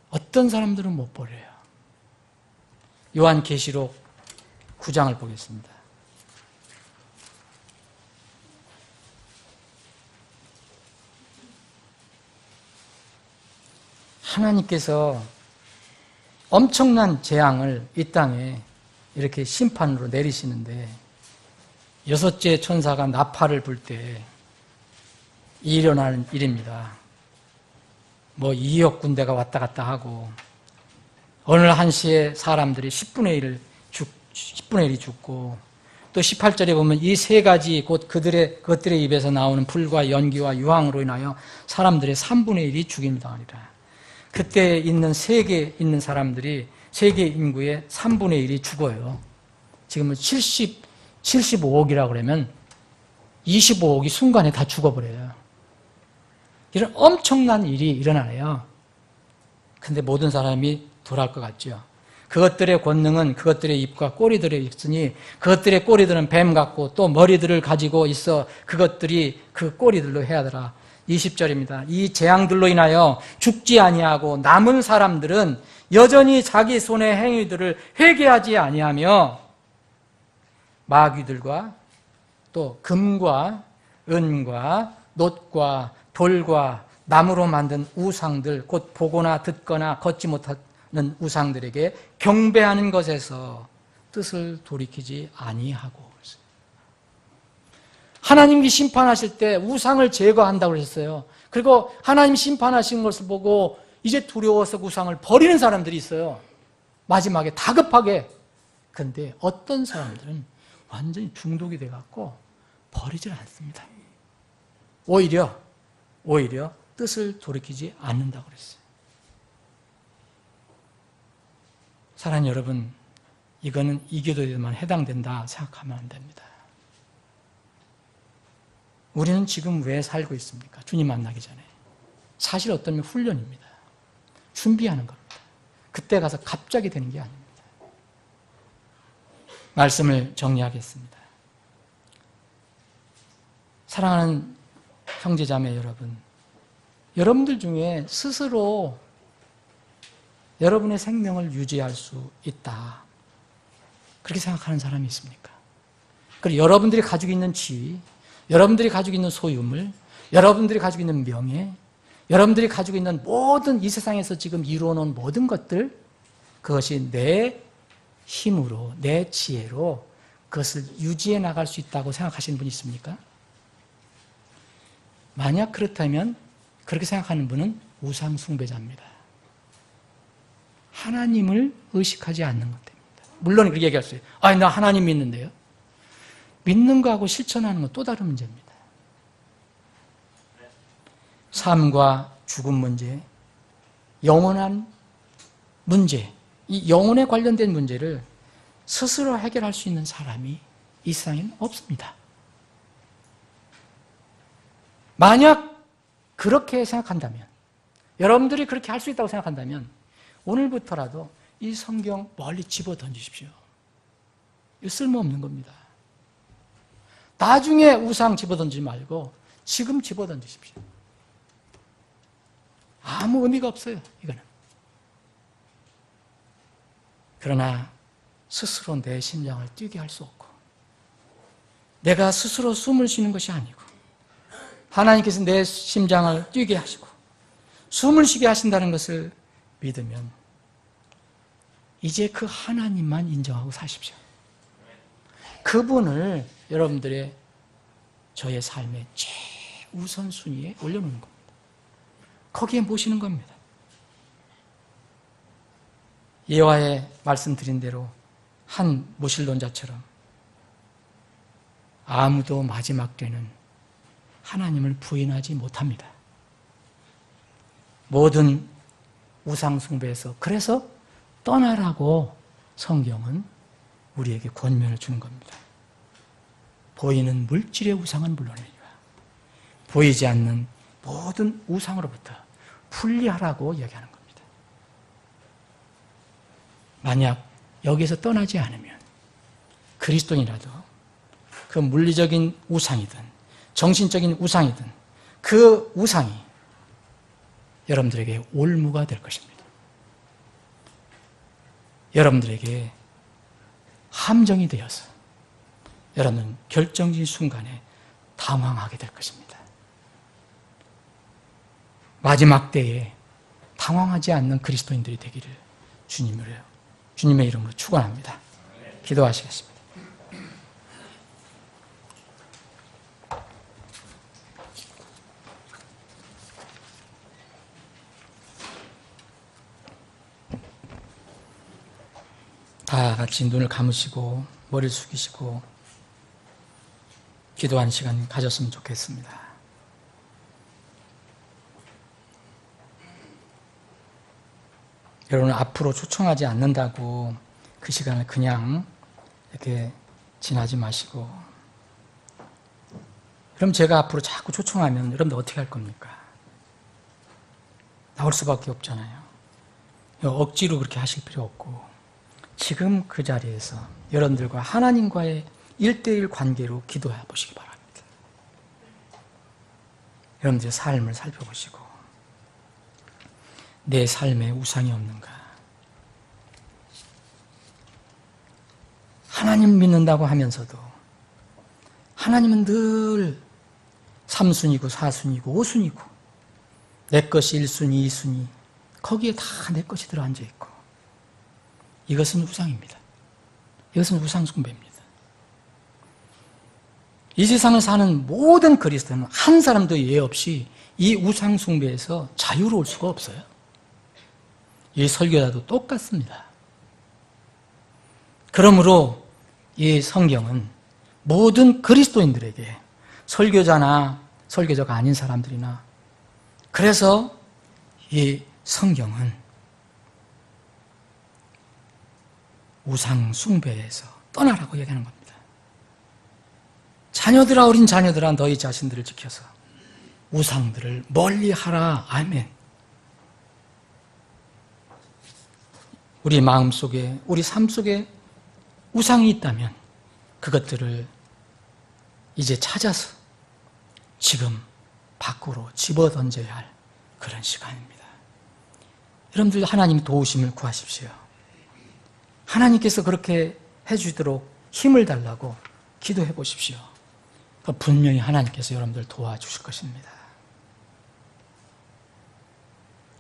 어떤 사람들은 못 버려요. 요한계시록 9장을 보겠습니다. 하나님께서 엄청난 재앙을 이 땅에 이렇게 심판으로 내리시는데, 여섯째 천사가 나팔을 불 때 일어나는 일입니다. 2억 군대가 왔다 갔다 하고, 어느 한시에 사람들이 10분의 1이 죽고, 또 18절에 보면 이 세 가지 곧 그것들의 입에서 나오는 불과 연기와 유황으로 인하여 사람들의 3분의 1이 죽임을 당하리라. 그때 있는 세계에 있는 사람들이 세계 인구의 3분의 1이 죽어요. 지금은 75억이라고 그러면 25억이 순간에 다 죽어버려요. 이런 엄청난 일이 일어나요. 근데 모든 사람이 돌아올 것 같죠. 그것들의 권능은 그것들의 입과 꼬리들에 있으니 그것들의 꼬리들은 뱀 같고 또 머리들을 가지고 있어 그것들이 그 꼬리들로 해야더라. 20절입니다. 이 재앙들로 인하여 죽지 아니하고 남은 사람들은 여전히 자기 손의 행위들을 회개하지 아니하며 마귀들과 또 금과 은과 놋과 돌과 나무로 만든 우상들, 곧 보거나 듣거나 걷지 못하는 우상들에게 경배하는 것에서 뜻을 돌이키지 아니하고. 하나님이 심판하실 때 우상을 제거한다고 그러셨어요. 그리고 하나님 심판하신 것을 보고 이제 두려워서 우상을 버리는 사람들이 있어요. 마지막에 다급하게. 그런데 어떤 사람들은 완전히 중독이 돼갖고 버리질 않습니다. 오히려 뜻을 돌이키지 않는다고 그랬어요. 사랑하는 여러분, 이거는 이교도에만 해당된다 생각하면 안 됩니다. 우리는 지금 왜 살고 있습니까? 주님 만나기 전에. 사실 어떤 훈련입니다. 준비하는 겁니다. 그때 가서 갑자기 되는 게 아닙니다. 말씀을 정리하겠습니다. 사랑하는 형제자매 여러분, 여러분들 중에 스스로 여러분의 생명을 유지할 수 있다, 그렇게 생각하는 사람이 있습니까? 그리고 여러분들이 가지고 있는 지위, 여러분들이 가지고 있는 소유물, 여러분들이 가지고 있는 명예, 여러분들이 가지고 있는 모든 이 세상에서 지금 이루어놓은 모든 것들, 그것이 내 힘으로, 내 지혜로 그것을 유지해 나갈 수 있다고 생각하시는 분이 있습니까? 만약 그렇다면 그렇게 생각하는 분은 우상 숭배자입니다. 하나님을 의식하지 않는 것 때문입니다. 물론 그렇게 얘기할 수 있어요. 아니, 나 하나님 믿는데요. 믿는 거하고 실천하는 건 또 다른 문제입니다. 삶과 죽음 문제, 영원한 문제, 이 영혼에 관련된 문제를 스스로 해결할 수 있는 사람이 이 세상에는 없습니다. 만약 그렇게 생각한다면, 여러분들이 그렇게 할 수 있다고 생각한다면 오늘부터라도 이 성경 멀리 집어 던지십시오. 이거 쓸모없는 겁니다. 나중에 우상 집어 던지지 말고 지금 집어 던지십시오. 아무 의미가 없어요, 이거는. 그러나 스스로 내 심장을 뛰게 할 수 없고, 내가 스스로 숨을 쉬는 것이 아니고 하나님께서 내 심장을 뛰게 하시고 숨을 쉬게 하신다는 것을 믿으면 이제 그 하나님만 인정하고 사십시오. 그분을 여러분들의 저의 삶의 최우선순위에 올려놓는 겁니다. 거기에 모시는 겁니다. 예화에 말씀드린 대로 한 무신론자처럼 아무도 마지막 때는 하나님을 부인하지 못합니다. 모든 우상 숭배에서 그래서 떠나라고 성경은 우리에게 권면을 주는 겁니다. 보이는 물질의 우상은 물론이니와 보이지 않는 모든 우상으로부터 분리하라고 이야기하는 겁니다. 만약 여기서 떠나지 않으면 그리스도인이라도 그 물리적인 우상이든 정신적인 우상이든 그 우상이 여러분들에게 올무가 될 것입니다. 여러분들에게 함정이 되어서 여러분은 결정적인 순간에 당황하게 될 것입니다. 마지막 때에 당황하지 않는 그리스도인들이 되기를 주님의 이름으로 축원합니다. 기도하시겠습니다. 다 같이 눈을 감으시고 머리를 숙이시고 기도하는 시간 가졌으면 좋겠습니다. 여러분, 앞으로 초청하지 않는다고 그 시간을 그냥 이렇게 지나지 마시고, 그럼 제가 앞으로 자꾸 초청하면 여러분들 어떻게 할 겁니까? 나올 수밖에 없잖아요. 억지로 그렇게 하실 필요 없고, 지금 그 자리에서 여러분들과 하나님과의 1:1 관계로 기도해 보시기 바랍니다. 여러분들의 삶을 살펴보시고, 내 삶에 우상이 없는가? 하나님 믿는다고 하면서도 하나님은 늘 3순위고 4순위고 5순위고 내 것이 1순위, 2순위, 거기에 다 내 것이 들어앉아 있고, 이것은 우상입니다. 이것은 우상 숭배입니다. 이 세상을 사는 모든 그리스도는 한 사람도 예외 없이 이 우상 숭배에서 자유로울 수가 없어요. 이 설교자도 똑같습니다. 그러므로 이 성경은 모든 그리스도인들에게, 설교자나 설교자가 아닌 사람들이나, 그래서 이 성경은 우상 숭배에서 떠나라고 얘기하는 겁니다. 자녀들아, 어린 자녀들아, 너희 자신들을 지켜서 우상들을 멀리하라. 아멘. 우리 마음속에, 우리 삶 속에 우상이 있다면 그것들을 이제 찾아서 지금 밖으로 집어던져야 할 그런 시간입니다. 여러분들, 하나님 도우심을 구하십시오. 하나님께서 그렇게 해주도록 힘을 달라고 기도해 보십시오. 분명히 하나님께서 여러분들 도와주실 것입니다.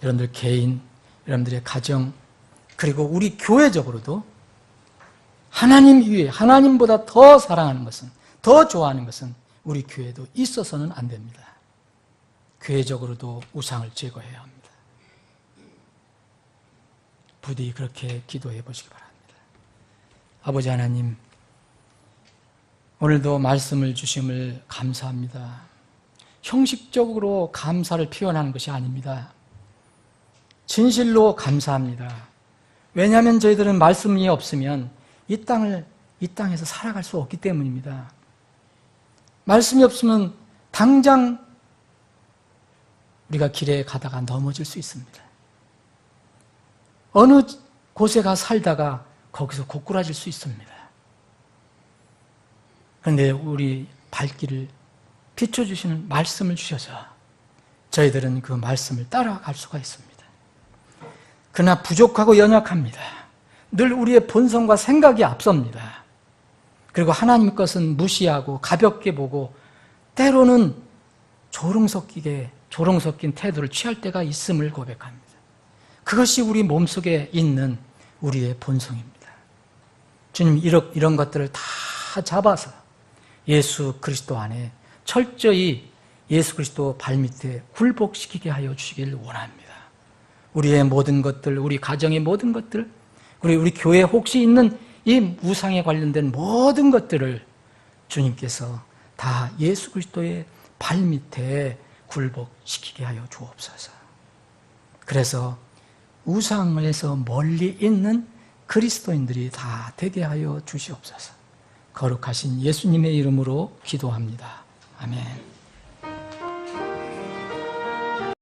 여러분들 개인, 여러분들의 가정, 그리고 우리 교회적으로도 하나님 위에, 하나님보다 더 사랑하는 것은, 더 좋아하는 것은 우리 교회도 있어서는 안 됩니다. 교회적으로도 우상을 제거해야 합니다. 부디 그렇게 기도해 보시기 바랍니다. 아버지 하나님, 오늘도 말씀을 주심을 감사합니다. 형식적으로 감사를 표현하는 것이 아닙니다. 진실로 감사합니다. 왜냐하면 저희들은 말씀이 없으면 이 땅에서 살아갈 수 없기 때문입니다. 말씀이 없으면 당장 우리가 길에 가다가 넘어질 수 있습니다. 어느 곳에 가 살다가 거기서 고꾸라질 수 있습니다. 그런데 우리 발길을 비춰주시는 말씀을 주셔서 저희들은 그 말씀을 따라갈 수가 있습니다. 그러나 부족하고 연약합니다. 늘 우리의 본성과 생각이 앞섭니다. 그리고 하나님 것은 무시하고 가볍게 보고 때로는 조롱 섞인 태도를 취할 때가 있음을 고백합니다. 그것이 우리 몸속에 있는 우리의 본성입니다. 주님, 이런 것들을 다 잡아서 예수 그리스도 안에 철저히 예수 그리스도 발밑에 굴복시키게 하여 주시기를 원합니다. 우리의 모든 것들, 우리 가정의 모든 것들, 우리 교회에 혹시 있는 이 우상에 관련된 모든 것들을 주님께서 다 예수 그리스도의 발밑에 굴복시키게 하여 주옵소서. 그래서 우상에서 멀리 있는 그리스도인들이 다 되게 하여 주시옵소서. 거룩하신 예수님의 이름으로 기도합니다. 아멘.